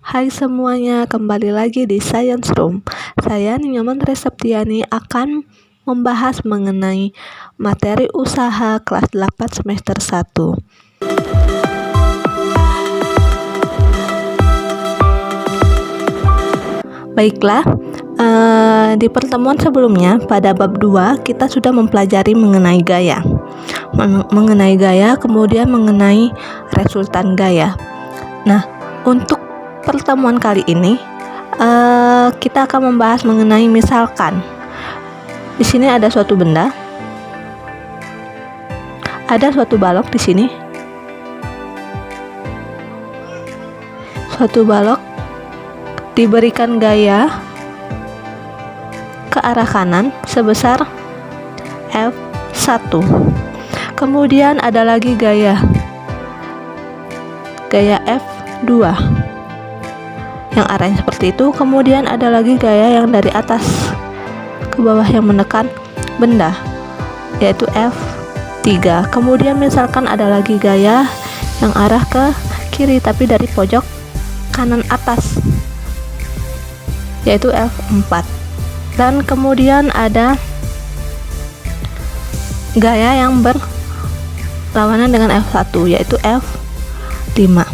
Hai semuanya, kembali lagi di Science Room. Saya Nyoman Reseptiani akan membahas mengenai materi usaha kelas 8 semester 1. Baiklah, di pertemuan sebelumnya pada bab 2 kita sudah mempelajari mengenai gaya. Kemudian mengenai resultan gaya. Nah, untuk pertemuan kali ini kita akan membahas mengenai misalkan di sini ada suatu benda, ada suatu balok di sini, suatu balok diberikan gaya ke arah kanan sebesar F1. Kemudian ada lagi gaya F2 yang arahnya seperti itu. Kemudian ada lagi gaya yang dari atas ke bawah yang menekan benda, yaitu F3. Kemudian misalkan ada lagi gaya yang arah ke kiri tapi dari pojok kanan atas, yaitu F4. Dan kemudian ada gaya yang berlawanan dengan F1, yaitu F5.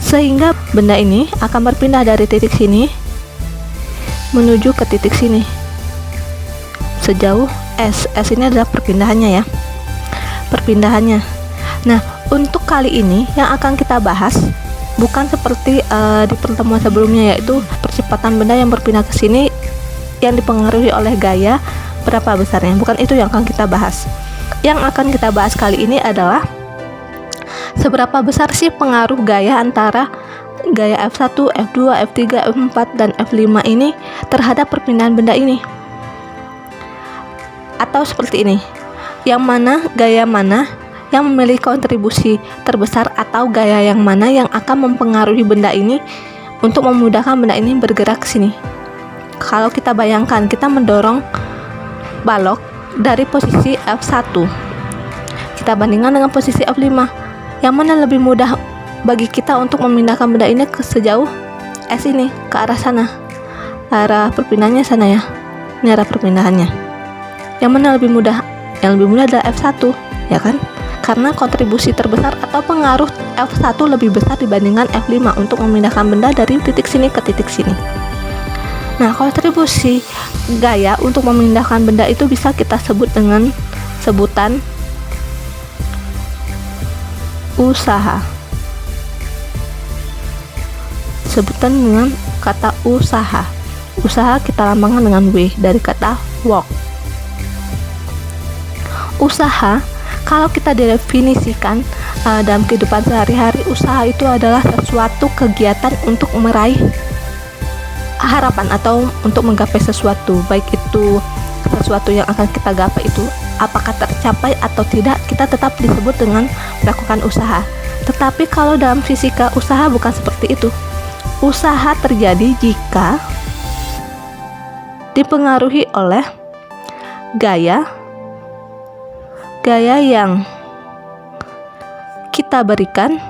Sehingga benda ini akan berpindah dari titik sini menuju ke titik sini sejauh S. S ini adalah perpindahannya ya. Nah, untuk kali ini yang akan kita bahas bukan seperti di pertemuan sebelumnya, yaitu percepatan benda yang berpindah ke sini yang dipengaruhi oleh gaya berapa besarnya. Bukan itu yang akan kita bahas. Yang akan kita bahas kali ini adalah seberapa besar sih pengaruh gaya antara gaya F1, F2, F3, F4, dan F5 ini terhadap perpindahan benda ini. Atau seperti ini, gaya mana yang memiliki kontribusi terbesar, atau gaya yang mana yang akan mempengaruhi benda ini untuk memudahkan benda ini bergerak ke sini. Kalau kita bayangkan kita mendorong balok dari posisi F1, kita bandingkan dengan posisi F5, yang mana lebih mudah bagi kita untuk memindahkan benda ini ke sejauh S ini, ke arah sana, arah perpindahannya sana ya. Ini arah perpindahannya. Yang mana lebih mudah? Yang lebih mudah adalah F1, ya kan? Karena kontribusi terbesar atau pengaruh F1 lebih besar dibandingkan F5 untuk memindahkan benda dari titik sini ke titik sini. Nah, kontribusi gaya untuk memindahkan benda itu bisa kita sebut dengan sebutan usaha. Sebutan dengan kata usaha. Usaha kita lambangkan dengan W dari kata work. Usaha, kalau kita definisikan dalam kehidupan sehari-hari, usaha itu adalah sesuatu kegiatan untuk meraih harapan atau untuk menggapai sesuatu, baik itu sesuatu yang akan kita gapai itu apakah tercapai atau tidak, kita tetap disebut dengan melakukan usaha. Tetapi kalau dalam fisika, usaha bukan seperti itu. Usaha terjadi jika dipengaruhi oleh gaya yang kita berikan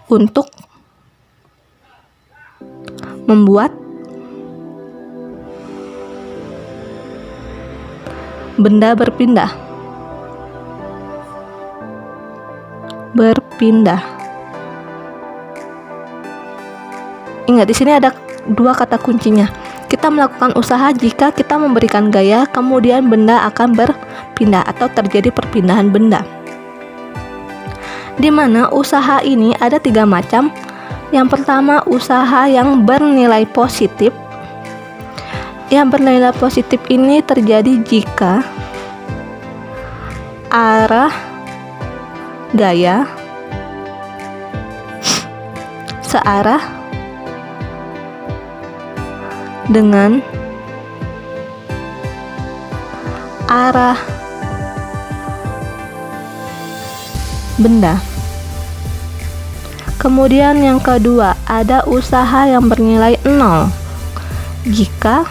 untuk membuat benda berpindah. Ingat, di sini ada dua kata kuncinya. Kita melakukan usaha jika kita memberikan gaya, kemudian benda akan berpindah atau terjadi perpindahan benda. Di mana usaha ini ada 3 macam. Yang pertama, usaha yang bernilai positif. Yang bernilai positif ini terjadi jika arah gaya searah dengan arah benda. Kemudian yang kedua, ada usaha yang bernilai 0 jika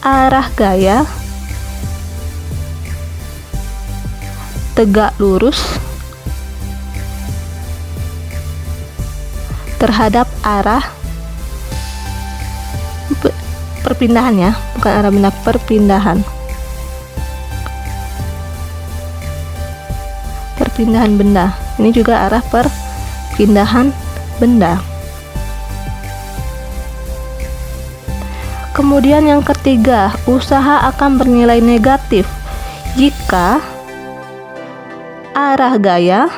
arah gaya tegak lurus terhadap arah perpindahan ya, bukan arah benda, perpindahan benda. Ini juga arah perpindahan benda. Kemudian yang ketiga, usaha akan bernilai negatif jika arah gaya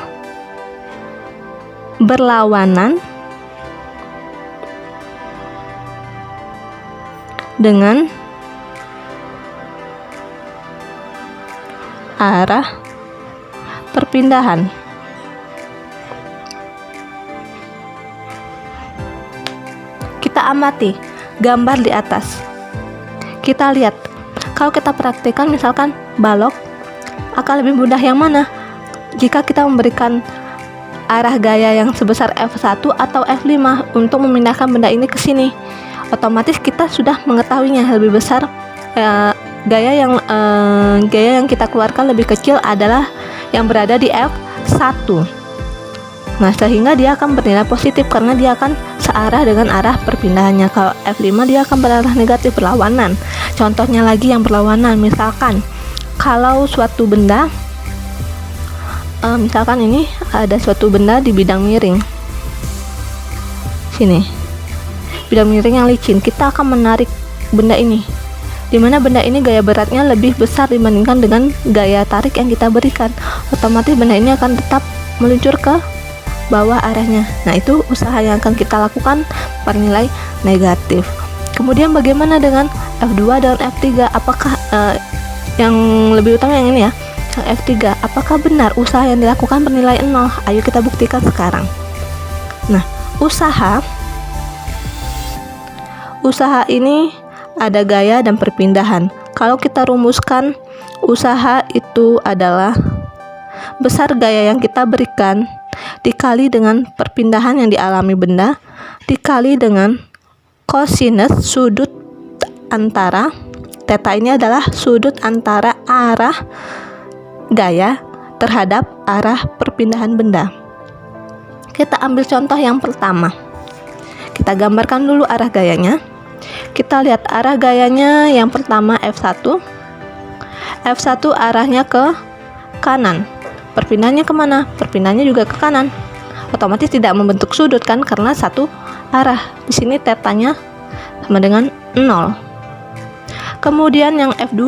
berlawanan dengan arah perpindahan. Kita amati gambar di atas. Kita lihat, kalau kita praktikkan misalkan balok, akan lebih mudah yang mana? Jika kita memberikan arah gaya yang sebesar F1 atau F5 untuk memindahkan benda ini ke sini, otomatis kita sudah mengetahuinya. Lebih besar gaya yang kita keluarkan lebih kecil adalah yang berada di F1. Nah, sehingga dia akan bernilai positif karena dia akan searah dengan arah perpindahannya. Kalau F5 dia akan berarah negatif, berlawanan. Contohnya lagi yang berlawanan, misalkan kalau suatu benda, misalkan ini ada suatu benda di bidang miring, sini bidang miring yang licin, kita akan menarik benda ini, dimana benda ini gaya beratnya lebih besar dibandingkan dengan gaya tarik yang kita berikan. Otomatis benda ini akan tetap meluncur ke bawah arahnya. Nah, itu usaha yang akan kita lakukan bernilai negatif. Kemudian bagaimana dengan F2 dan F3? Apakah yang lebih utama yang ini ya, yang F3, apakah benar usaha yang dilakukan bernilai 0? Ayo kita buktikan sekarang. Nah, usaha ini ada gaya dan perpindahan. Kalau kita rumuskan, usaha itu adalah besar gaya yang kita berikan dikali dengan perpindahan yang dialami benda dikali dengan kosinus sudut antara theta. Ini adalah sudut antara arah gaya terhadap arah perpindahan benda. Kita ambil contoh yang pertama. Kita gambarkan dulu arah gayanya. Kita lihat arah gayanya yang pertama F1. F1 arahnya ke kanan. Perpindahannya kemana? Perpindahannya juga ke kanan. Otomatis tidak membentuk sudut kan, karena satu arah. Di sini tetanya sama dengan 0. Kemudian yang F2.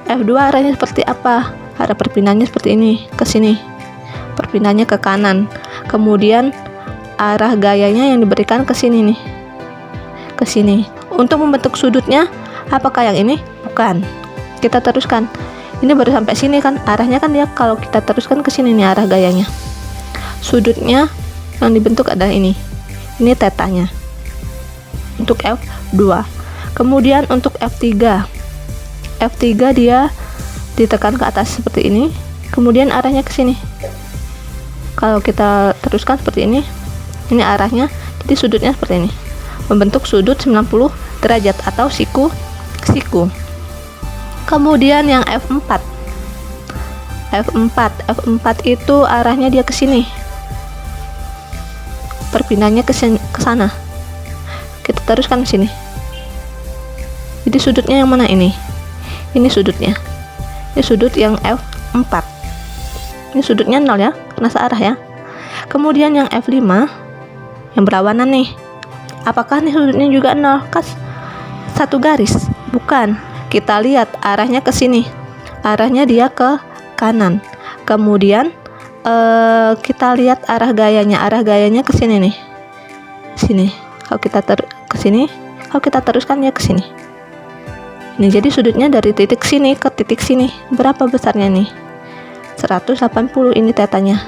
F2 arahnya seperti apa? Arah perpindahannya seperti ini, ke sini. Perpindahannya ke kanan. Kemudian arah gayanya yang diberikan ke sini nih. Ke sini. Untuk membentuk sudutnya, apakah yang ini? Bukan. Kita teruskan. Ini baru sampai sini kan, arahnya kan dia kalau kita teruskan ke sini nih arah gayanya. Sudutnya yang dibentuk adalah ini. Ini tetanya. Untuk F2. Kemudian untuk F3. F3 dia ditekan ke atas seperti ini. Kemudian arahnya ke sini. Kalau kita teruskan seperti ini arahnya, jadi sudutnya seperti ini. Membentuk sudut 90 derajat atau siku. Kemudian yang F4 itu arahnya dia ke sini. Perpindahannya ke sana. Kita teruskan ke sini. Jadi sudutnya yang mana ini? Ini sudutnya. Ini sudut yang F4. Ini sudutnya 0 ya, karena searah ya. Kemudian yang F5 yang berlawanan nih. Apakah nih sudutnya juga 0? Kas satu garis? Bukan. Kita lihat arahnya ke sini. Arahnya dia ke kanan. Kemudian kita lihat arah gayanya. Arah gayanya ke sini nih. Sini. Kalau kita ke sini, kalau kita teruskan ya ke sini. Ini jadi sudutnya dari titik sini ke titik sini. Berapa besarnya nih? 180 ini tetanya.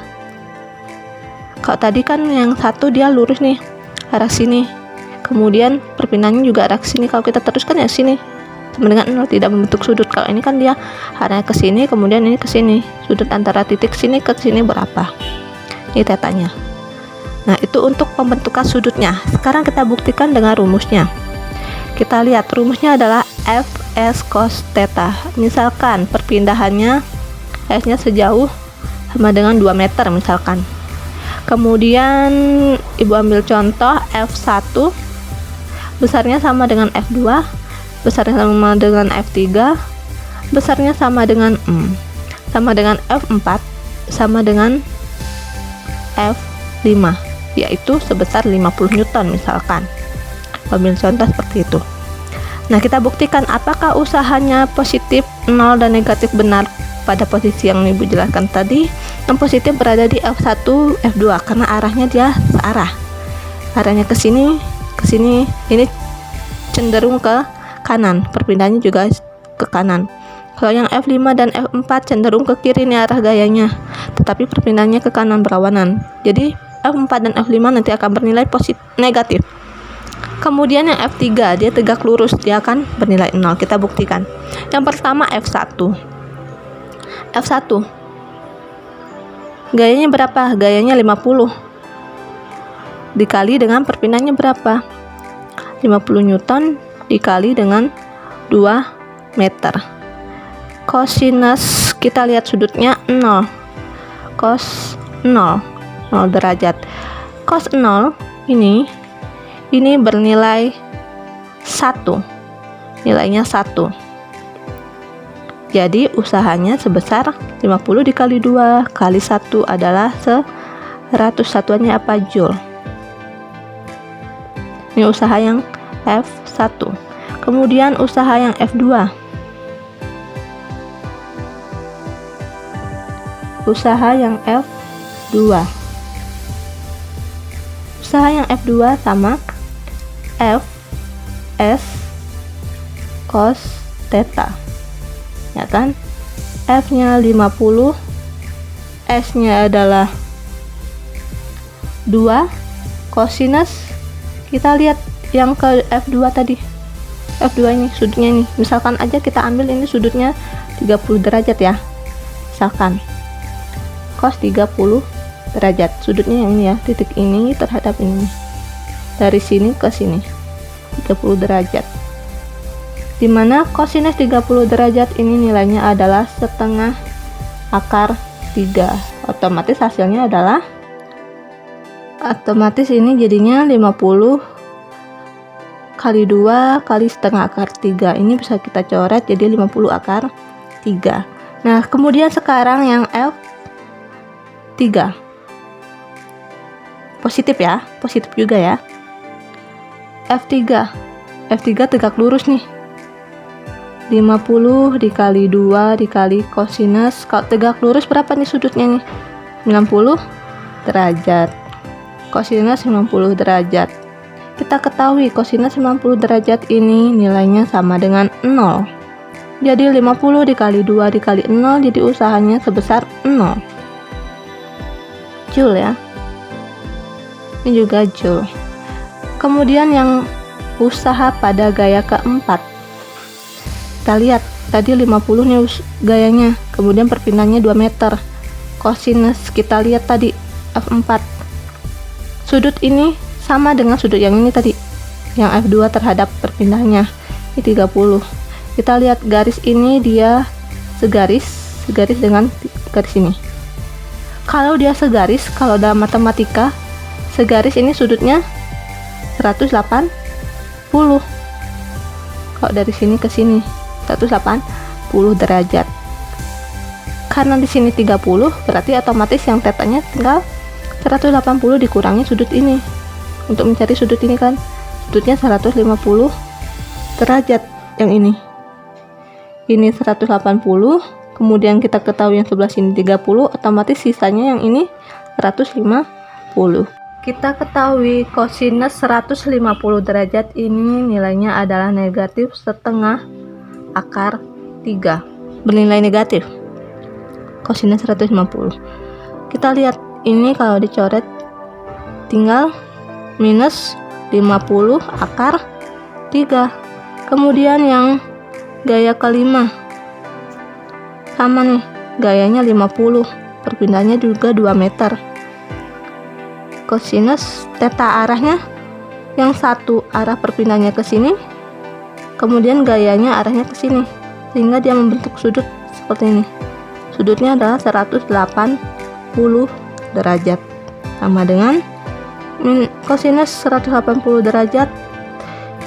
Kalau tadi kan yang satu dia lurus nih, arah sini. Kemudian perpindahannya juga arah sini. Kalau kita teruskan ya sini. Sama dengan 0, tidak membentuk sudut. Kalau ini kan dia arahnya ke sini, kemudian ini ke sini. Sudut antara titik sini ke sini berapa? Ini tetanya. Nah, itu untuk pembentukan sudutnya. Sekarang kita buktikan dengan rumusnya. Kita lihat rumusnya adalah Fs cos theta. Misalkan perpindahannya S-nya sejauh sama dengan 2 meter misalkan. Kemudian Ibu ambil contoh F1 besarnya sama dengan F2, besarnya sama dengan F3, besarnya sama dengan sama dengan F4, sama dengan F5, yaitu sebesar 50 Newton misalkan. Ambil contoh seperti itu. Nah, kita buktikan apakah usahanya positif, 0, dan negatif benar pada posisi yang Ibu jelaskan tadi. Yang positif berada di F1, F2 karena arahnya dia searah. Arahnya ke sini, ini cenderung ke kanan, perpindahannya juga ke kanan. Kalau yang F5 dan F4 cenderung ke kiri nih arah gayanya, tetapi perpindahannya ke kanan berlawanan. Jadi F4 dan F5 nanti akan bernilai negatif. Kemudian yang F3 dia tegak lurus, dia akan bernilai 0. Kita buktikan. Yang pertama F1 gayanya berapa? Gayanya 50 dikali dengan perpindahannya berapa? 50 Newton dikali dengan 2 meter. Kosinus kita lihat sudutnya 0, cos 0 derajat. Cos 0 ini bernilai 1, nilainya 1. Jadi usahanya sebesar 50 dikali 2 kali 1 adalah 100. Satuannya apa? Joule. Ini usaha yang F1. Kemudian usaha yang F2. Usaha yang F2 sama F S cos theta, ya kan? F nya 50, S nya adalah 2, kosinus kita lihat yang ke F2 tadi. F2 ini sudutnya ini, misalkan aja kita ambil ini sudutnya 30 derajat ya, misalkan cos 30 derajat, sudutnya yang ini ya, titik ini terhadap ini, dari sini ke sini 30 derajat, dimana kosinus 30 derajat ini nilainya adalah setengah akar 3. Otomatis hasilnya adalah, otomatis ini jadinya 50 kali 2 kali setengah akar 3. Ini bisa kita coret jadi 50 akar 3. Nah, kemudian sekarang yang F3 positif ya, positif juga ya. F3 tegak lurus nih, 50 dikali 2 dikali kosinus, kalau tegak lurus berapa nih sudutnya nih? 90 derajat. Kosinus 90 derajat. Kita ketahui kosinus 90 derajat ini nilainya sama dengan 0. Jadi 50 dikali 2 dikali 0, jadi usahanya sebesar 0 Joule ya. Ini juga Joule. Kemudian yang usaha pada gaya keempat, kita lihat tadi 50 nih gayanya, kemudian perpindahannya 2 meter. Kosinus kita lihat tadi F4, sudut ini sama dengan sudut yang ini tadi, yang F2 terhadap perpindahannya ini 30. Kita lihat garis ini dia segaris dengan garis ini. Kalau dia segaris, kalau dalam matematika segaris ini sudutnya 180. Kalau dari sini ke sini 180 derajat. Karena di sini 30, berarti otomatis yang tetanya tinggal 180 dikurangi sudut ini. Untuk mencari sudut ini kan sudutnya 150 derajat yang ini. Ini 180, kemudian kita ketahui yang sebelah sini 30, otomatis sisanya yang ini 150. Kita ketahui kosinus 150 derajat ini nilainya adalah negatif setengah akar 3, bernilai negatif. Kosinus 150. Kita lihat ini kalau dicoret tinggal minus 50 akar 3. Kemudian yang gaya kelima sama nih, gayanya 50, perpindahannya juga 2 meter. Kosinus theta arahnya yang satu arah perpindahannya ke sini, kemudian gayanya arahnya ke sini, sehingga dia membentuk sudut seperti ini. Sudutnya adalah 180 derajat. sama dengan kosinus 180 derajat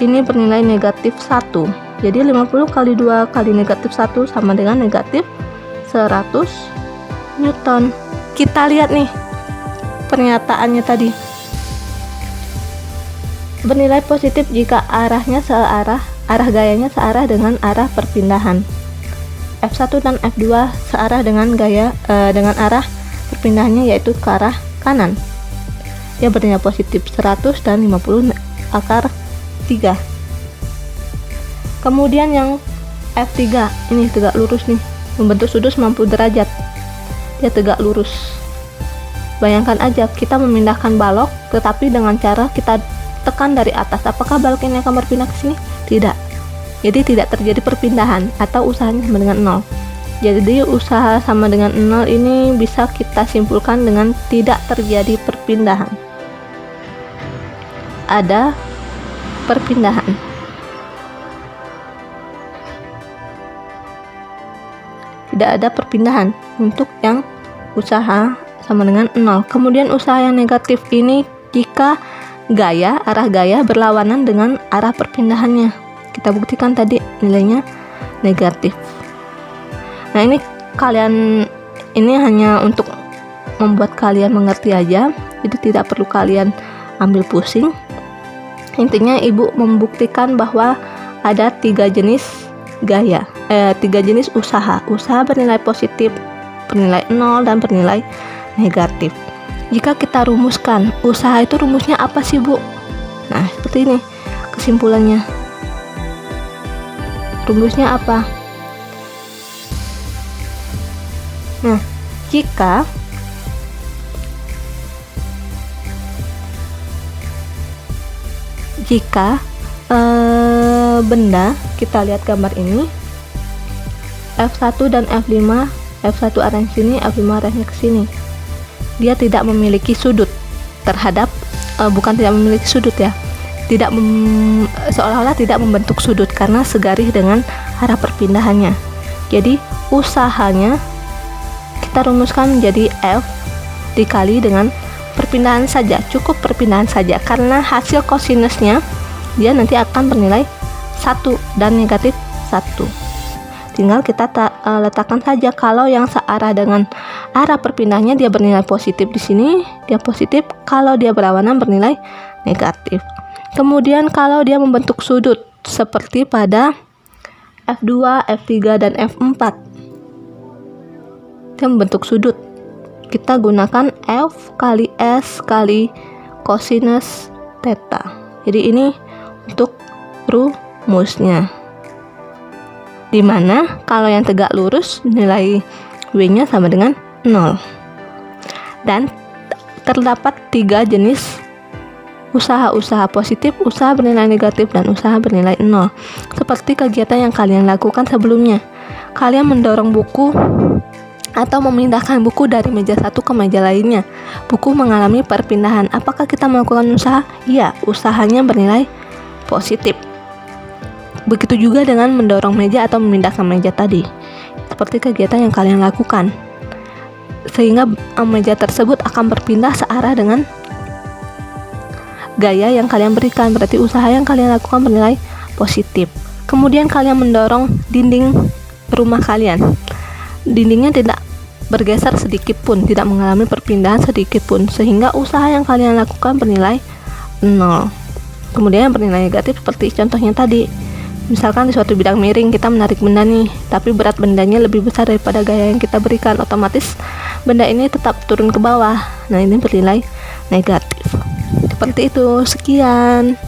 ini bernilai negatif 1. Jadi 50 kali 2 kali negatif 1 sama dengan negatif 100 Newton. Kita lihat nih pernyataannya tadi. Bernilai positif jika arah gayanya searah dengan arah perpindahan. F1 dan F2 searah dengan dengan arah perpindahannya yaitu ke arah kanan. Dia bernilai positif 100 dan 50 akar 3. Kemudian yang F3 ini tegak lurus nih, membentuk sudut 90 derajat. Dia tegak lurus. Bayangkan aja kita memindahkan balok tetapi dengan cara kita tekan dari atas. Apakah balok ini akan berpindah ke sini? Tidak. Jadi tidak terjadi perpindahan atau usahanya sama dengan 0. Jadi usaha sama dengan 0 ini bisa kita simpulkan dengan tidak terjadi perpindahan. Ada perpindahan. Tidak ada perpindahan untuk yang usaha sama dengan 0. Kemudian usaha yang negatif ini jika arah gaya berlawanan dengan arah perpindahannya. Kita buktikan tadi nilainya negatif. Nah, ini hanya untuk membuat kalian mengerti aja, jadi tidak perlu kalian ambil pusing. Intinya ibu membuktikan bahwa ada 3 jenis gaya, 3 jenis usaha bernilai positif, bernilai 0, dan bernilai negatif. Jika kita rumuskan, usaha itu rumusnya apa sih, Bu? Nah, seperti ini kesimpulannya. Rumusnya apa? Nah, jika benda, kita lihat gambar ini, F1 dan F5, F1 arahnya ke sini, F5 arahnya ke sini. Dia tidak memiliki sudut terhadap bukan tidak memiliki sudut ya, seolah-olah tidak membentuk sudut karena segaris dengan arah perpindahannya. Jadi usahanya kita rumuskan menjadi F dikali dengan perpindahan saja, cukup perpindahan saja, karena hasil kosinusnya dia nanti akan bernilai 1 dan negatif 1. Tinggal kita letakkan saja kalau yang searah dengan arah perpindahannya dia bernilai positif di sini, dia positif, kalau dia berlawanan bernilai negatif. Kemudian kalau dia membentuk sudut seperti pada F2, F3 dan F4. Dia membentuk sudut. Kita gunakan F kali S kali kosinus theta. Jadi ini untuk rumusnya. Dimana kalau yang tegak lurus nilai W-nya sama dengan 0. Dan terdapat 3 jenis usaha positif, usaha bernilai negatif, dan usaha bernilai 0. Seperti kegiatan yang kalian lakukan sebelumnya. Kalian mendorong buku atau memindahkan buku dari meja satu ke meja lainnya. Buku mengalami perpindahan. Apakah kita melakukan usaha? Iya, usahanya bernilai positif. Begitu juga dengan mendorong meja atau memindahkan meja tadi. Seperti kegiatan yang kalian lakukan. Sehingga meja tersebut akan berpindah searah dengan gaya yang kalian berikan. Berarti usaha yang kalian lakukan bernilai positif. Kemudian kalian mendorong dinding rumah kalian. Dindingnya tidak bergeser sedikit pun, tidak mengalami perpindahan sedikit pun, sehingga usaha yang kalian lakukan bernilai 0. Kemudian bernilai negatif seperti contohnya tadi. Misalkan di suatu bidang miring kita menarik benda nih, tapi berat bendanya lebih besar daripada gaya yang kita berikan, otomatis benda ini tetap turun ke bawah. Nah, ini bernilai negatif. Seperti itu. Sekian.